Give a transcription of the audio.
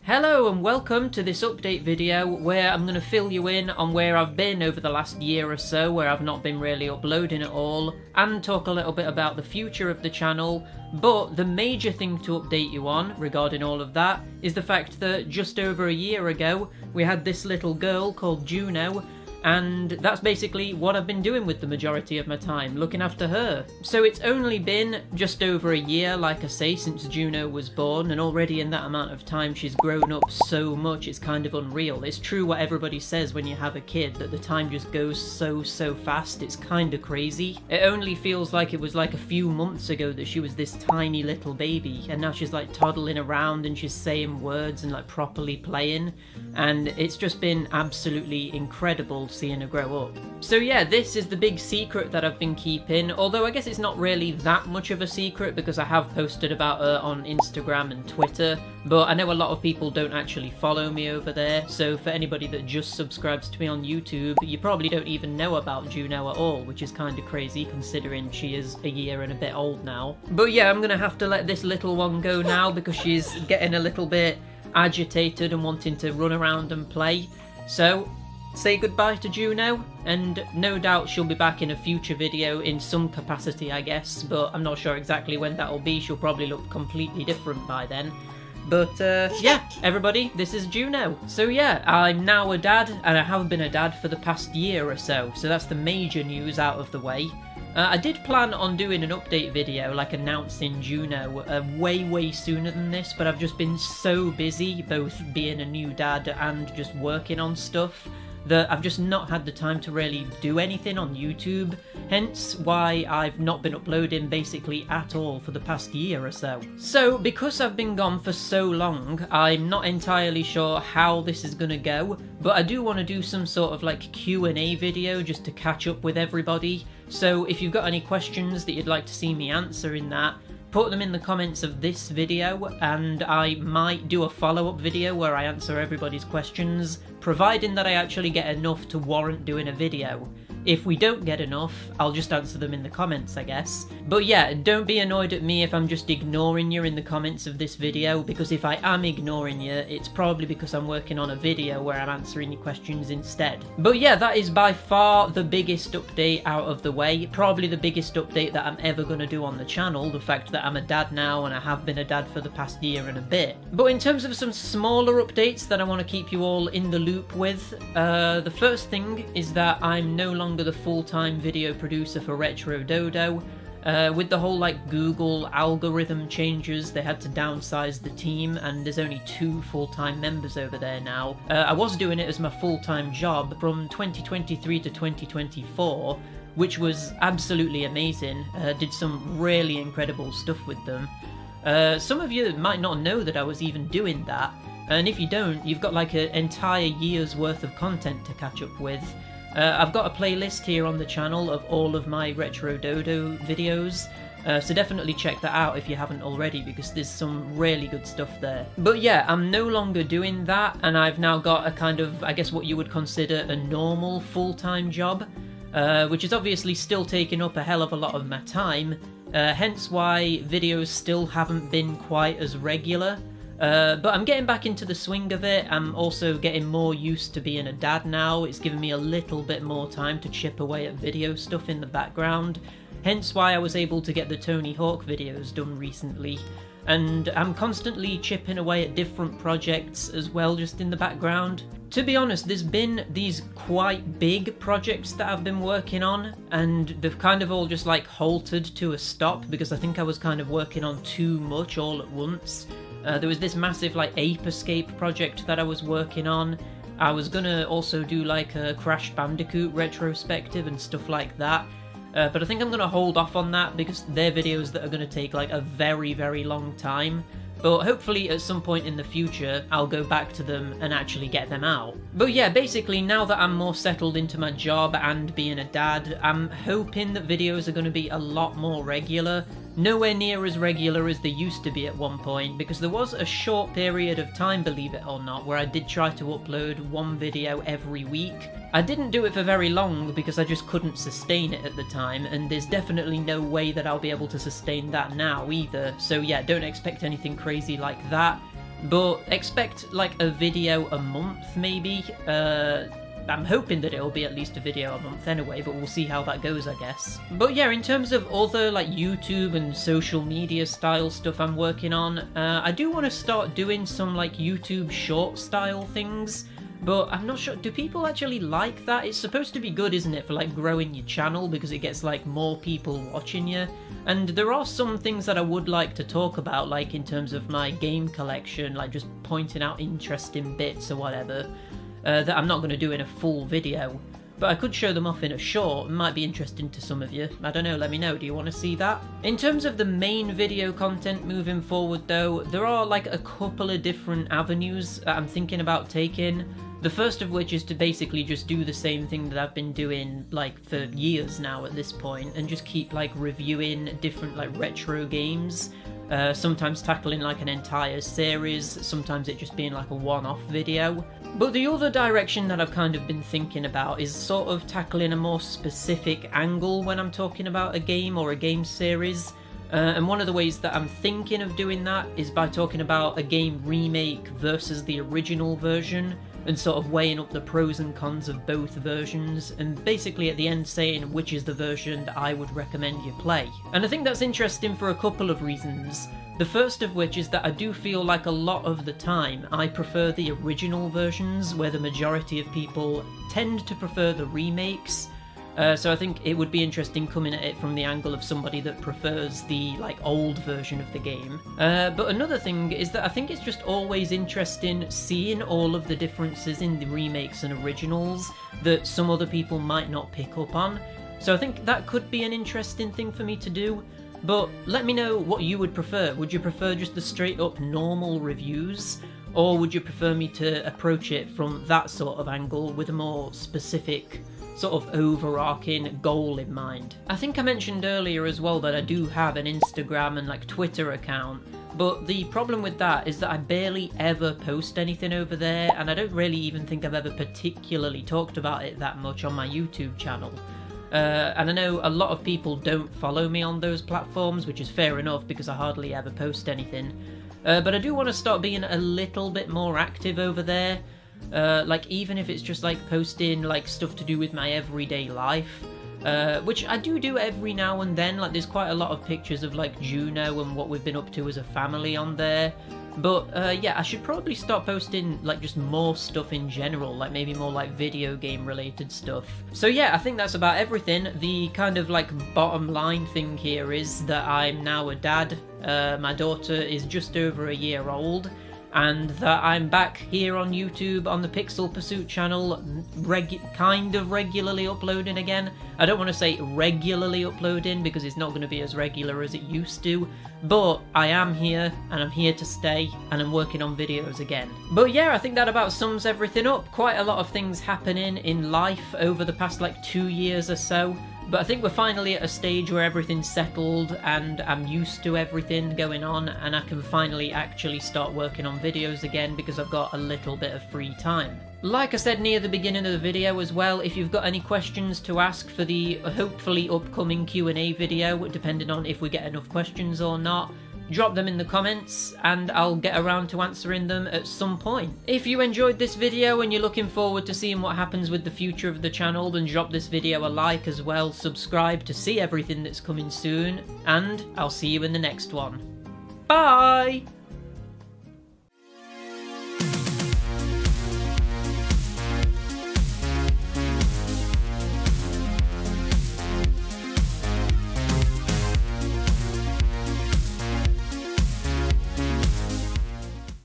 Hello and welcome to this update video where I'm going to fill you in on where I've been over the last year or so, where I've not been really uploading at all, and talk a little bit about the future of the channel. But the major thing to update you on regarding all of that is the fact that just over a year ago we had this little girl called Juno, and that's basically what I've been doing with the majority of my time, looking after her. So it's only been just over a year, like I say, since Juno was born, and already in that amount of time she's grown up so much it's kind of unreal. It's true what everybody says when you have a kid, that the time just goes so fast, it's kind of crazy. It only feels like it was like a few months ago that she was this tiny little baby, and now she's like toddling around and she's saying words and like properly playing, and it's just been absolutely incredible seeing her grow up. So yeah, this is the big secret that I've been keeping, although I guess it's not really that much of a secret because I have posted about her on Instagram and Twitter, but I know a lot of people don't actually follow me over there, so for anybody that just subscribes to me on YouTube, you probably don't even know about Juno at all, which is kind of crazy considering she is a year and a bit old now. But yeah, I'm gonna have to let this little one go now because she's getting a little bit agitated and wanting to run around and play. So say goodbye to Juno, and no doubt she'll be back in a future video in some capacity, I guess, but I'm not sure exactly when that'll be. She'll probably look completely different by then. But yeah, everybody, this is Juno. So yeah, I'm now a dad, and I have been a dad for the past year or so that's the major news out of the way. I did plan on doing an update video, like announcing Juno, way sooner than this, but I've just been so busy, both being a new dad and just working on stuff, that I've just not had the time to really do anything on YouTube, hence why I've not been uploading basically at all for the past year or so. So because I've been gone for so long, I'm not entirely sure how this is gonna go, but I do want to do some sort of like Q&A video just to catch up with everybody. So if you've got any questions that you'd like to see me answer in that, put them in the comments of this video, and I might do a follow-up video where I answer everybody's questions, providing that I actually get enough to warrant doing a video. If we don't get enough, I'll just answer them in the comments, I guess. But yeah, don't be annoyed at me if I'm just ignoring you in the comments of this video, because if I am ignoring you, it's probably because I'm working on a video where I'm answering your questions instead. But yeah, that is by far the biggest update out of the way. Probably the biggest update that I'm ever going to do on the channel, the fact that I'm a dad now and I have been a dad for the past year and a bit. But in terms of some smaller updates that I want to keep you all in the loop with, the first thing is that I'm no longer the full-time video producer for Retro Dodo. With the whole like Google algorithm changes, they had to downsize the team, and there's only 2 full-time members over there now. I was doing it as my full-time job from 2023 to 2024, which was absolutely amazing. Did some really incredible stuff with them. Some of you might not know that I was even doing that, and if you don't, you've got like an entire year's worth of content to catch up with. I've got a playlist here on the channel of all of my Retro Dodo videos, so definitely check that out if you haven't already, because there's some really good stuff there. But yeah, I'm no longer doing that, and I've now got a kind of, I guess what you would consider a normal full-time job, which is obviously still taking up a hell of a lot of my time, hence why videos still haven't been quite as regular. But I'm getting back into the swing of it. I'm also getting more used to being a dad now. It's given me a little bit more time to chip away at video stuff in the background, hence why I was able to get the Tony Hawk videos done recently. And I'm constantly chipping away at different projects as well, just in the background. To be honest, there's been these quite big projects that I've been working on, and they've kind of all just like halted to a stop because I think I was kind of working on too much all at once. There was this massive like Ape Escape project that I was working on. I was gonna also do like a Crash Bandicoot retrospective and stuff like that. But I think I'm gonna hold off on that because they're videos that are gonna take like a very long time. But hopefully at some point in the future I'll go back to them and actually get them out. But yeah, basically now that I'm more settled into my job and being a dad, I'm hoping that videos are going to be a lot more regular. Nowhere near as regular as they used to be at one point, because there was a short period of time, believe it or not, where I did try to upload one video every week. I didn't do it for very long because I just couldn't sustain it at the time, and there's definitely no way that I'll be able to sustain that now either, so yeah, don't expect anything crazy like that. but expect like a video a month maybe. I'm hoping that it'll be at least a video a month anyway, but we'll see how that goes, I guess. But yeah, in terms of other like YouTube and social media style stuff I'm working on, I do want to start doing some like YouTube short style things, but I'm not sure, do people actually like that? It's supposed to be good, isn't it, for like growing your channel because it gets like more people watching you? And there are some things that I would like to talk about, like in terms of my game collection, like just pointing out interesting bits or whatever. That I'm not going to do in a full video, but I could show them off in a short. It might be interesting to some of you. I don't know, let me know, do you want to see that? In terms of the main video content moving forward though, there are like a couple of different avenues that I'm thinking about taking. The first of which is to basically just do the same thing that I've been doing like for years now at this point, and just keep like reviewing different like retro games. Sometimes tackling like an entire series, sometimes it just being like a one-off video. But the other direction that I've kind of been thinking about is sort of tackling a more specific angle when I'm talking about a game or a game series. And one of the ways that I'm thinking of doing that is by talking about a game remake versus the original version, and sort of weighing up the pros and cons of both versions, and basically at the end saying which is the version that I would recommend you play. And I think that's interesting for a couple of reasons. The first of which is that I do feel like a lot of the time I prefer the original versions, where the majority of people tend to prefer the remakes. So I think it would be interesting coming at it from the angle of somebody that prefers the like old version of the game. But another thing is that I think it's just always interesting seeing all of the differences in the remakes and originals that some other people might not pick up on. So I think that could be an interesting thing for me to do. But let me know what you would prefer. Would you prefer just the straight up normal reviews? Or would you prefer me to approach it from that sort of angle with a more specific sort of overarching goal in mind? I think I mentioned earlier as well that I do have an Instagram and like Twitter account, but the problem with that is that I barely ever post anything over there, and I don't really even think I've ever particularly talked about it that much on my YouTube channel. And I know a lot of people don't follow me on those platforms, which is fair enough because I hardly ever post anything. But I do want to start being a little bit more active over there. Like even if it's just like posting like stuff to do with my everyday life, which I do every now and then. Like there's quite a lot of pictures of like Juno and what we've been up to as a family on there. But yeah, I should probably start posting like just more stuff in general, like maybe more like video game related stuff. So yeah, I think that's about everything. The kind of like bottom line thing here is that I'm now a dad. My daughter is just over a year old, and that I'm back here on YouTube on the Pixel Pursuit channel, kind of regularly uploading again. I don't want to say regularly uploading because it's not going to be as regular as it used to, but I am here, and I'm here to stay, and I'm working on videos again. But yeah, I think that about sums everything up. Quite a lot of things happening in life over the past like 2 years or so. But I think we're finally at a stage where everything's settled and I'm used to everything going on, and I can finally actually start working on videos again because I've got a little bit of free time. Like I said near the beginning of the video as well, if you've got any questions to ask for the hopefully upcoming Q&A video, depending on if we get enough questions or not, drop them in the comments and I'll get around to answering them at some point. If you enjoyed this video and you're looking forward to seeing what happens with the future of the channel, then drop this video a like as well, subscribe to see everything that's coming soon, and I'll see you in the next one. Bye!